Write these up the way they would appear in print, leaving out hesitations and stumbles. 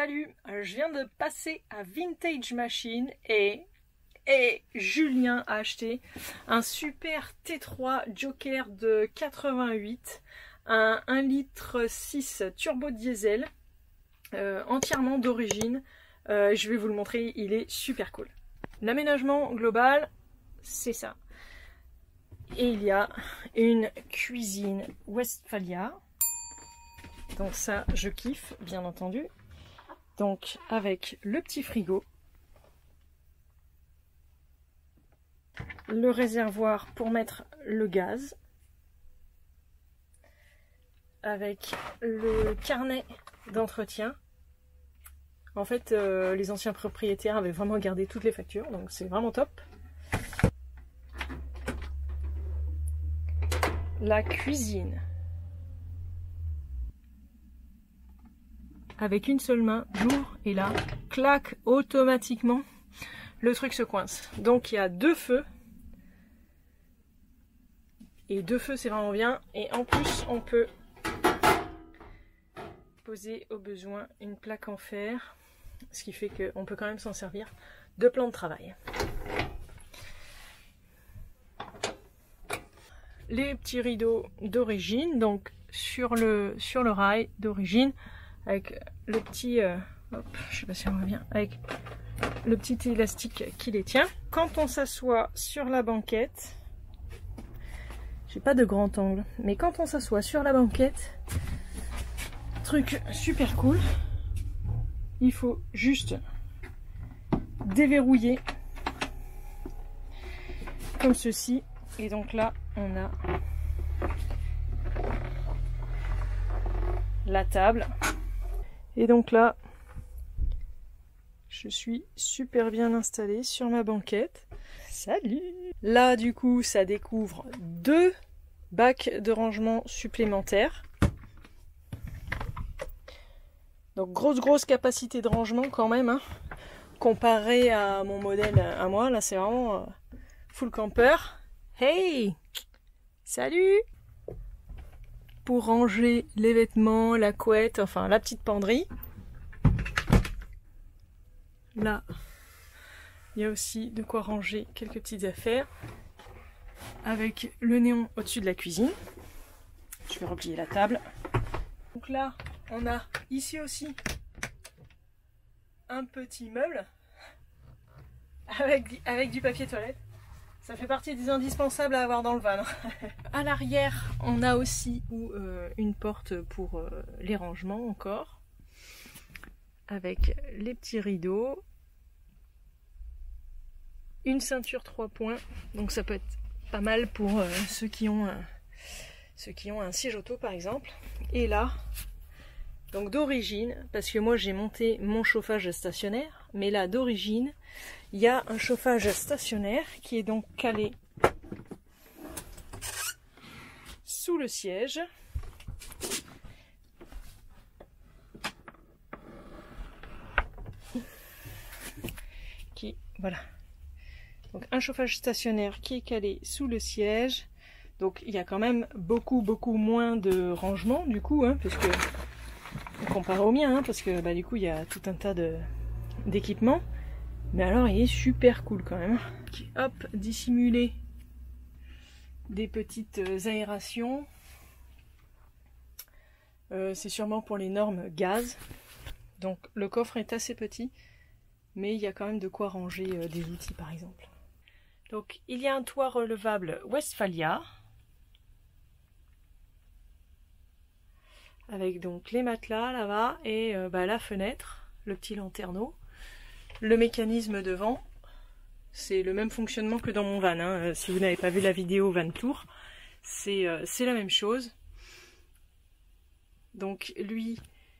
Salut, je viens de passer à Vintage Machine et Julien a acheté un super T3 Joker de 88, un 1,6 litre turbo diesel, entièrement d'origine. Je vais vous le montrer, il est super cool. L'aménagement global, c'est ça. Et il y a une cuisine Westphalia. Donc ça, je kiffe, bien entendu. Donc avec le petit frigo, le réservoir pour mettre le gaz, avec le carnet d'entretien. En fait, les anciens propriétaires avaient vraiment gardé toutes les factures, donc c'est vraiment top. La cuisine. Avec une seule main, j'ouvre et là, clac, automatiquement, le truc se coince. Donc il y a deux feux. Et deux feux, c'est vraiment bien. Et en plus, on peut poser au besoin une plaque en fer. Ce qui fait qu'on peut quand même s'en servir de plan de travail. Les petits rideaux d'origine, donc sur le rail d'origine, avec le petit, hop, je sais pas si on voit bien, avec le petit élastique qui les tient. Quand on s'assoit sur la banquette, j'ai pas de grand angle, mais quand on s'assoit sur la banquette, truc super cool, il faut juste déverrouiller comme ceci, et donc là on a la table. Et donc là, je suis super bien installée sur ma banquette. Salut! Là, du coup, ça découvre deux bacs de rangement supplémentaires. Donc, grosse capacité de rangement quand même, hein, comparé à mon modèle à moi. Là, c'est vraiment full camper. Hey! Salut! Pour ranger les vêtements, la couette, enfin la petite penderie. Là, il y a aussi de quoi ranger quelques petites affaires. Avec le néon au-dessus de la cuisine. Je vais replier la table. Donc là, on a ici aussi un petit meuble avec du papier toilette. Ça fait partie des indispensables à avoir dans le van. À l'arrière, on a aussi une porte pour les rangements encore. Avec les petits rideaux. Une ceinture 3 points. Donc ça peut être pas mal pour ceux qui ont un siège auto par exemple. Et là, donc d'origine, parce que moi j'ai monté mon chauffage stationnaire, mais là d'origine, il y a un chauffage stationnaire qui est donc calé sous le siège. Voilà. Donc un chauffage stationnaire qui est calé sous le siège. Donc il y a quand même beaucoup moins de rangement du coup, hein, parce que comparé au mien, hein, parce que bah, du coup il y a tout un tas d'équipements. Mais alors il est super cool quand même. Hop, dissimuler des petites aérations. C'est sûrement pour les normes gaz. Donc le coffre est assez petit, mais il y a quand même de quoi ranger des outils par exemple. Donc il y a un toit relevable Westphalia. Avec donc les matelas là-bas et la fenêtre, le petit lanterneau. Le mécanisme devant, c'est le même fonctionnement que dans mon van. Hein. Si vous n'avez pas vu la vidéo Van Tour, c'est la même chose. Donc lui,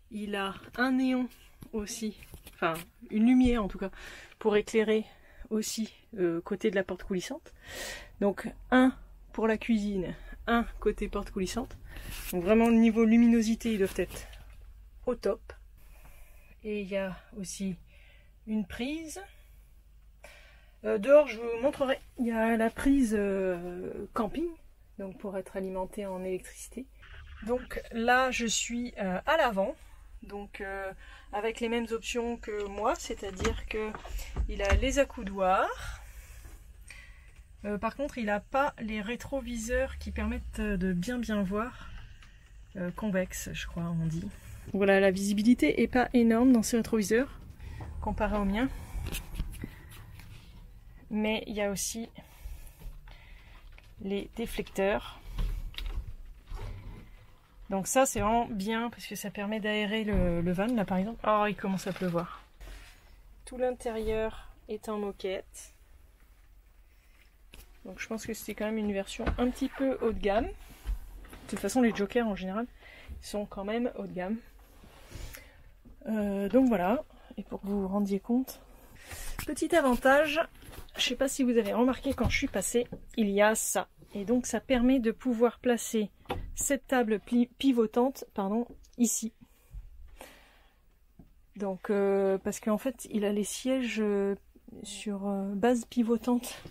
il a un néon aussi, enfin une lumière en tout cas, pour éclairer aussi côté de la porte coulissante. Donc un pour la cuisine, un côté porte coulissante. Donc vraiment le niveau luminosité, ils doivent être au top. Et il y a aussi une prise. Dehors, je vous montrerai, il y a la prise camping, donc pour être alimenté en électricité. Donc là, je suis à l'avant donc avec les mêmes options que moi, c'est-à-dire que il a les accoudoirs. Par contre, il n'a pas les rétroviseurs qui permettent de bien voir. Convexe, je crois, on dit. Voilà, la visibilité est pas énorme dans ces rétroviseurs comparé au mien. Mais il y a aussi les déflecteurs. Donc ça, c'est vraiment bien parce que ça permet d'aérer le van, là par exemple. Oh, il commence à pleuvoir. Tout l'intérieur est en moquette. Donc je pense que c'était quand même une version un petit peu haut de gamme. De toute façon, les Jokers en général sont quand même haut de gamme. Donc voilà. Et pour que vous vous rendiez compte, petit avantage, je sais pas si vous avez remarqué quand je suis passée, il y a ça. Et donc ça permet de pouvoir placer cette table pivotante, ici. Donc parce qu'en fait il a les sièges sur base pivotante.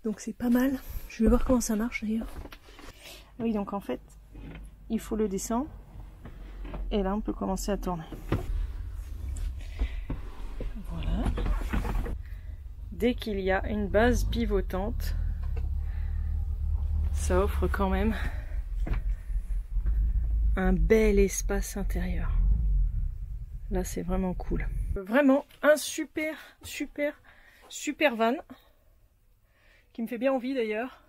Donc c'est pas mal. Je vais voir comment ça marche d'ailleurs. Oui, donc en fait, il faut le descendre. Et là, on peut commencer à tourner. Voilà. Dès qu'il y a une base pivotante, ça offre quand même un bel espace intérieur. Là, c'est vraiment cool. Vraiment un super van. Qui me fait bien envie d'ailleurs.